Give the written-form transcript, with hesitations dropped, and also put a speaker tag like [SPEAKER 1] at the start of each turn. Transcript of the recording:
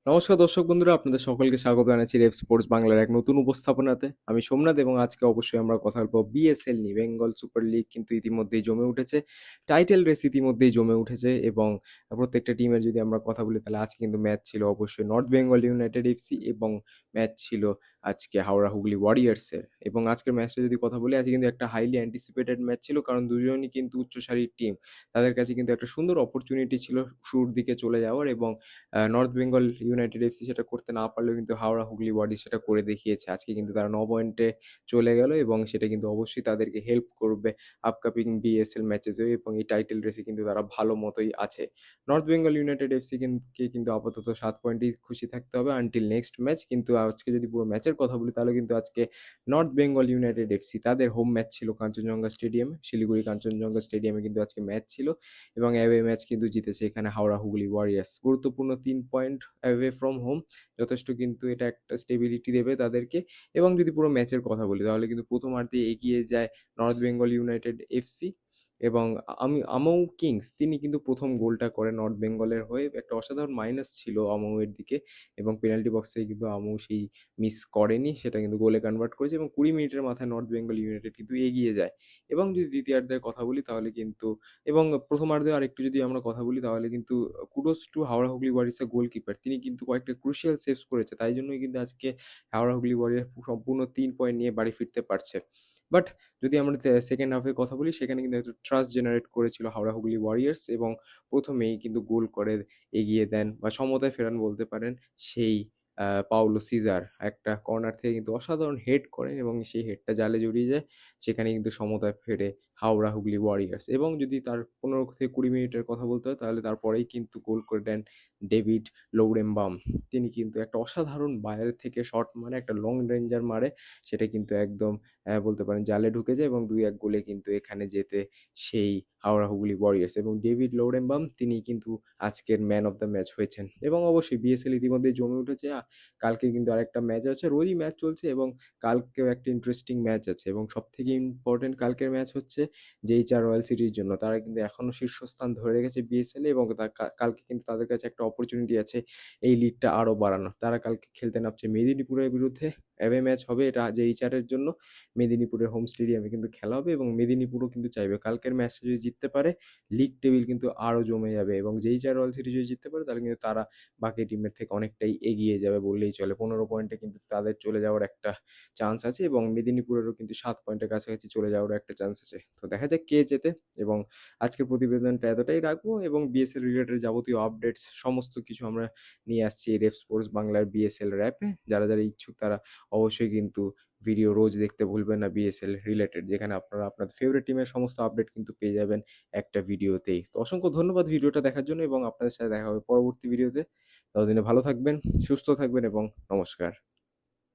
[SPEAKER 1] নমস্কার দর্শক বন্ধুরা, আপনাদের সকলকে স্বাগত জানাচ্ছি রেফ স্পোর্টস বাংলার এক নতুন উপস্থাপনাতে। আমি সোমনাথ এবং আজকে অবশ্যই আমরা কথা বলবো বিএসএল নিয়ে। বেঙ্গল সুপার লিগ কিন্তু ইতিমধ্যেই জমে উঠেছে, টাইটেল রেস ইতিমধ্যেই জমে উঠেছে এবং প্রত্যেকটা টিমের যদি আমরা কথা বলি তাহলে আজকে কিন্তু ম্যাচ ছিল অবশ্যই নর্থ বেঙ্গল ইউনাইটেড এফসি এবং ম্যাচ ছিল আজকে হাওড়া হুগলি ওয়ারিয়ার্সের। এবং আজকের ম্যাচটা যদি কথা বলি, আজকে কিন্তু একটা হাইলি অ্যান্টিসিপেটেড ম্যাচ ছিল, কারণ দুজনই কিন্তু উচ্চসারির টিম। তাদের কাছে কিন্তু একটা সুন্দর অপরচুনিটি ছিল শুরুর দিকে চলে যাওয়ার, এবং নর্থ বেঙ্গল ইউনাইটেড এফসি সেটা করতে না পারলেও কিন্তু হাওড়া হুগলি ওয়ারিয়র্স সেটা করে দেখিয়েছে। আজকে কিন্তু তারা 9 পয়েন্টে চলে গেল এবং সেটা কিন্তু অবশ্যই তাদেরকে হেল্প করবে আপকামিং বিএসএল ম্যাচেসেও, এবং এই টাইটেল রেসে কিন্তু তারা ভালো মতোই আছে। নর্থ বেঙ্গল ইউনাইটেড এফসি কে কিন্তু আপাতত 7 পয়েন্টেই খুশি থাকতে হবে আনটিল নেক্সট ম্যাচ। কিন্তু আজকে যদি পুরো ম্যাচের কথা বলি তাহলে কিন্তু আজকে নর্থ বেঙ্গল ইউনাইটেড এফসি তাদের হোম ম্যাচ ছিল কাঞ্চনজঙ্ঘা স্টেডিয়ামে, শিলিগুড়ি কাঞ্চনজঙ্ঘা স্টেডিয়ামে কিন্তু আজকে ম্যাচ ছিল এবং অ্যাওয়ে ম্যাচ কিন্তু জিতেছে এখানে হাওড়া হুগলি ওয়ারিয়র্স। গুরুত্বপূর্ণ 3 পয়েন্ট অ্যাওয়ে ফ্রম হোম, যথেষ্ট কিন্তু এটা একটা স্টেবিলিটি দেবে তাদেরকে। এবং যদি পুরো ম্যাচের কথা বলি তাহলে কিন্তু প্রথমার্ধে এগিয়ে যায় নর্থ বেঙ্গল ইউনাইটেড এফসি, এবং আমৌ কিংস তিনি কিন্তু প্রথম গোলটা করে নর্থ বেঙ্গলের হয়ে। একটা অসাধারণ মাইনাস ছিল আমৌয়ের দিকে এবং পেনাল্টি বক্সে কিন্তু আমৌ সেই মিস করেনি, সেটা কিন্তু গোলে কনভার্ট করেছে এবং 20 মিনিটের মাথায় নর্থ বেঙ্গল ইউনাইটেড কিন্তু এগিয়ে যায়। এবং যদি দ্বিতীয়ার্ধের কথা বলি তাহলে কিন্তু, এবং প্রথমার্ধে আরেকটু যদি আমরা কথা বলি তাহলে কিন্তু কুডোস টু হাওড়া হুগলি ওয়ারিয়র্সের গোলকিপার, তিনি কিন্তু কয়েকটা ক্রুশিয়াল সেভস করেছে, তাই জন্যই কিন্তু আজকে হাওড়া হুগলি ওয়ারিয়র্স সম্পূর্ণ 3 পয়েন্ট নিয়ে বাড়ি ফিরতে পারছে। বাট যদি আমরা সেকেন্ড হাফের কথা বলি সেখানে কিন্তু একটা ট্রাস্ট জেনারেট করেছিল হাওড়া হুগলি ওয়ারিয়র্স, এবং প্রথমেই কিন্তু গোল করে এগিয়ে দেন বা সমতায় ফেরান বলতে পারেন সেই পাওলো সিজার। একটা কর্নার থেকে কিন্তু অসাধারণ হেড করেন এবং সেই হেডটা জালে জড়িয়ে যায়, সেখানে কিন্তু সমতায় ফেরে হাওড়া হুগলি ওয়ারিয়র্স। এবং যদি তার 15 থেকে 20 মিনিটের কথা বলতে হয় তাহলে তারপরেই কিন্তু গোল করে দেন ডেভিড লৌরেমবাম। তিনি কিন্তু একটা অসাধারণ বাইরে থেকে শট মারে, একটা লং রেঞ্জার মারে, সেটা কিন্তু একদম বলতে পারেন জালে ঢুকে যায় এবং 2-1 গোলে কিন্তু এখানে জেতে সেই হাওড়া হুগলি ওয়ারিয়র্স। এবং ডেভিড লৌরেমবাম তিনি কিন্তু আজকের ম্যান অফ দ্য ম্যাচ হয়েছেন। এবং অবশ্যই বিএসএল ইতিমধ্যে জমে উঠেছে। কালকে কিন্তু আরেকটা ম্যাচ আছে, রোজই ম্যাচ চলছে এবং কালকেও একটা ইন্টারেস্টিং ম্যাচ আছে। এবং সব থেকে ইম্পর্টেন্ট কালকের ম্যাচ হচ্ছে জেইচআর রয়্যাল সিটির জন্য। তারা কিন্তু এখনো শীর্ষস্থান ধরে রেখেছে বিএসএল এ, এবং কালকে কিন্তু তাদের কাছে একটা অপরচুনিটি আছে এই লিডটা আরো বাড়ানোর। তারা কালকে খেলতে নামছে মেদিনীপুরের বিরুদ্ধে। অ্যাওয়ে ম্যাচ হবে এটা জেইচআর এর জন্য, মেদিনীপুরের হোম স্টেডিয়ামে কিন্তু খেলা হবে এবং মেদিনীপুরও কিন্তু চাইবে কালকের ম্যাচটা যদি জিততে পারে লিগ টেবিল কিন্তু আরো জমে যাবে, এবং জেইচআর রয়্যাল সিটি যদি জিততে পারে তাহলে কিন্তু তারা বাকি টিমের থেকে অনেকটাই এগিয়ে যাবে বললেই চলে। 15 পয়েন্টে কিন্তু তাদের চলে যাওয়ার একটা চান্স আছে, এবং মেদিনীপুরেরও কিন্তু 7 পয়েন্টের কাছাকাছি চলে যাওয়ারও একটা চান্স আছে। তো দেখা যাক কে জেতে। এবং আজকের প্রতিবেদনটা এতটাই রাখবো, এবং বিএসএল রিলেটেড যাবতীয় আপডেটস সমস্ত কিছু আমরা নিয়ে আসছি রেফ স্পোর্টস বাংলার বিএসএল র্যাপে। যারা যারা ইচ্ছুক তারা অবশ্যই কিন্তু ভিডিও রোজ দেখতে ভুলবেন না বিএসএল রিলেটেড, যেখানে আপনারা আপনাদের ফেভারিট টিমের সমস্ত আপডেট কিন্তু পেয়ে যাবেন একটা ভিডিওতেই। তো অসংখ্য ধন্যবাদ ভিডিওটা দেখার জন্য, এবং আপনাদের সাথে দেখা হবে পরবর্তী ভিডিওতে। ততদিনে ভালো থাকবেন, সুস্থ থাকবেন এবং নমস্কার।